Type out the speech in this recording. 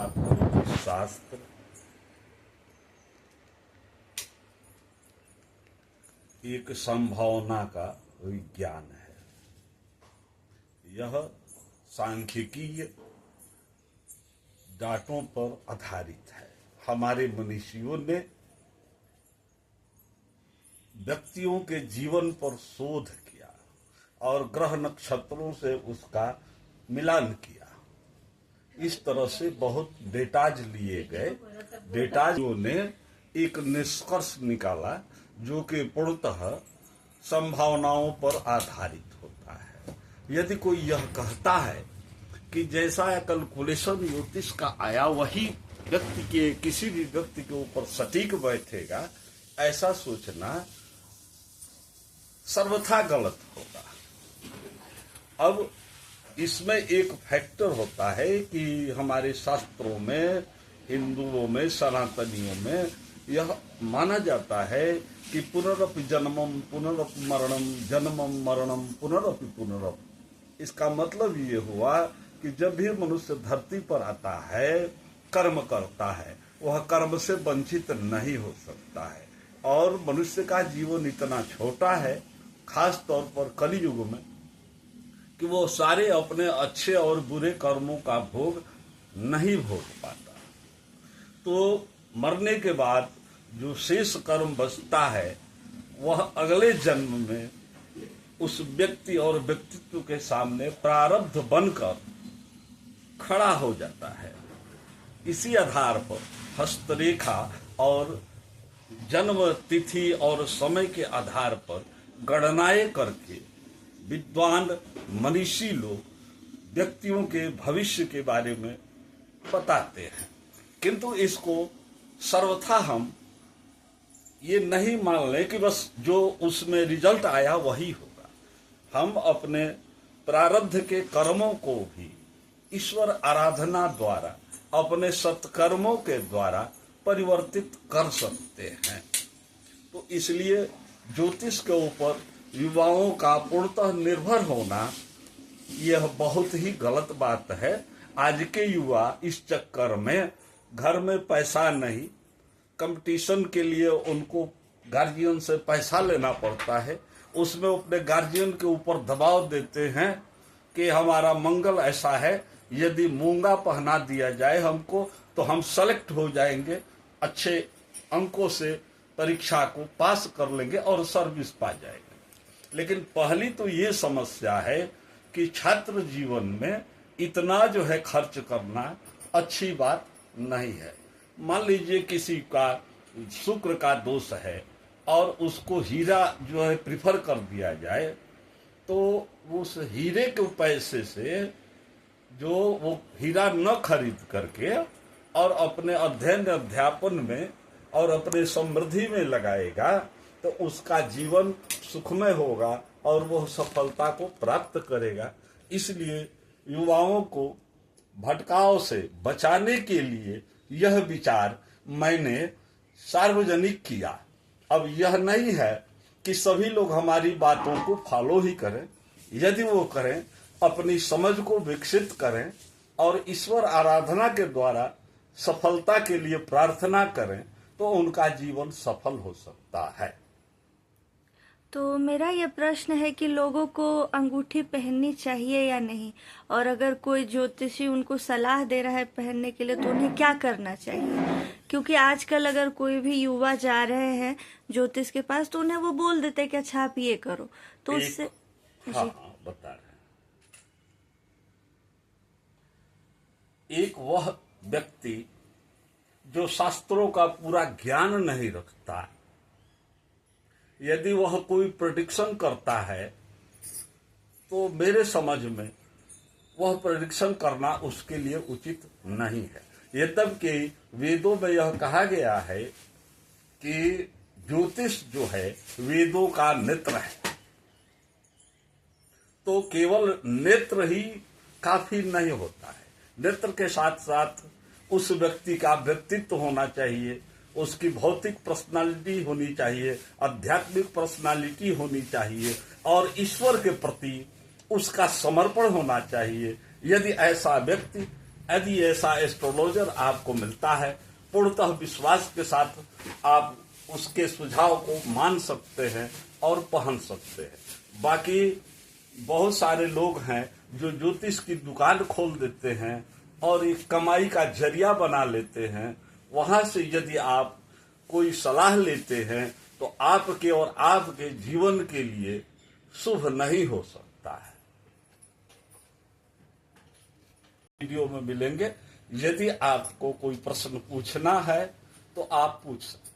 ज्योतिष शास्त्र एक संभावना का विज्ञान है। यह सांख्यिकीय डाटों पर आधारित है। हमारे मनीषियों ने व्यक्तियों के जीवन पर शोध किया और ग्रह नक्षत्रों से उसका मिलान किया। इस तरह से बहुत डेटाज लिए गए। डेटाजों ने एक निष्कर्ष निकाला जो कि पूर्णतः संभावनाओं पर आधारित होता है। यदि कोई यह कहता है कि जैसा कैलकुलेशन ज्योतिष का आया वही व्यक्ति के किसी भी व्यक्ति के ऊपर सटीक बैठेगा, ऐसा सोचना सर्वथा गलत होगा। अब इसमें एक फैक्टर होता है कि हमारे शास्त्रों में, हिंदुओं में, सनातनियों में यह माना जाता है कि पुनरपि जन्मम पुनरपि मरणम, जन्मम मरणम पुनरपि पुनरपि। इसका मतलब ये हुआ कि जब भी मनुष्य धरती पर आता है, कर्म करता है, वह कर्म से वंचित नहीं हो सकता है। और मनुष्य का जीवन इतना छोटा है, खास तौर पर कलियुग में, कि वो सारे अपने अच्छे और बुरे कर्मों का भोग नहीं भोग पाता। तो मरने के बाद जो शेष कर्म बचता है वह अगले जन्म में उस व्यक्ति और व्यक्तित्व के सामने प्रारब्ध बनकर खड़ा हो जाता है। इसी आधार पर हस्तरेखा और जन्म तिथि और समय के आधार पर गणनाएं करके विद्वान मनीषी लोग व्यक्तियों के भविष्य के बारे में बताते हैं। किंतु इसको सर्वथा हम ये नहीं मान लें कि बस जो उसमें रिजल्ट आया वही होगा। हम अपने प्रारब्ध के कर्मों को भी ईश्वर आराधना द्वारा, अपने सत्कर्मों के द्वारा परिवर्तित कर सकते हैं। तो इसलिए ज्योतिष के ऊपर युवाओं का पूर्णतः निर्भर होना यह बहुत ही गलत बात है। आज के युवा इस चक्कर में, घर में पैसा नहीं, कंपटीशन के लिए उनको गार्जियन से पैसा लेना पड़ता है, उसमें अपने गार्जियन के ऊपर दबाव देते हैं कि हमारा मंगल ऐसा है, यदि मूंगा पहना दिया जाए हमको तो हम सेलेक्ट हो जाएंगे, अच्छे अंकों से परीक्षा को पास कर लेंगे और सर्विस पा जाएंगे। लेकिन पहली तो ये समस्या है कि छात्र जीवन में इतना जो है खर्च करना अच्छी बात नहीं है। मान लीजिए किसी का शुक्र का दोष है और उसको हीरा जो है प्रिफर कर दिया जाए, तो उस हीरे के पैसे से जो वो हीरा न खरीद करके और अपने अध्ययन अध्यापन में और अपने समृद्धि में लगाएगा तो उसका जीवन सुखमय होगा और वह सफलता को प्राप्त करेगा। इसलिए युवाओं को भटकाव से बचाने के लिए यह विचार मैंने सार्वजनिक किया। अब यह नहीं है कि सभी लोग हमारी बातों को फॉलो ही करें। यदि वो करें, अपनी समझ को विकसित करें और ईश्वर आराधना के द्वारा सफलता के लिए प्रार्थना करें तो उनका जीवन सफल हो सकता है। तो मेरा यह प्रश्न है कि लोगों को अंगूठी पहननी चाहिए या नहीं, और अगर कोई ज्योतिषी उनको सलाह दे रहा है पहनने के लिए तो उन्हें क्या करना चाहिए? क्योंकि आजकल अगर कोई भी युवा जा रहे हैं ज्योतिष के पास तो उन्हें वो बोल देते हैं कि अच्छा आप ये करो, तो उससे हाँ, बता रहे हैं। एक वह व्यक्ति जो शास्त्रों का पूरा ज्ञान नहीं रखता, यदि वह कोई प्रेडिक्शन करता है तो मेरे समझ में वह प्रेडिक्शन करना उसके लिए उचित नहीं है। यद्यपि वेदों में यह कहा गया है कि ज्योतिष जो है वेदों का नेत्र है, तो केवल नेत्र ही काफी नहीं होता है। नेत्र के साथ साथ उस व्यक्ति का व्यक्तित्व होना चाहिए, उसकी भौतिक पर्सनालिटी होनी चाहिए, आध्यात्मिक पर्सनालिटी होनी चाहिए और ईश्वर के प्रति उसका समर्पण होना चाहिए। यदि ऐसा व्यक्ति यदि ऐसा एस्ट्रोलॉजर आपको मिलता है, पूर्णतः विश्वास के साथ आप उसके सुझाव को मान सकते हैं और पहन सकते हैं। बाकी बहुत सारे लोग हैं जो ज्योतिष की दुकान खोल देते हैं और एक कमाई का जरिया बना लेते हैं। वहां से यदि आप कोई सलाह लेते हैं तो आपके और आपके जीवन के लिए शुभ नहीं हो सकता है। वीडियो में मिलेंगे। यदि आपको कोई प्रश्न पूछना है तो आप पूछ सकते हैं।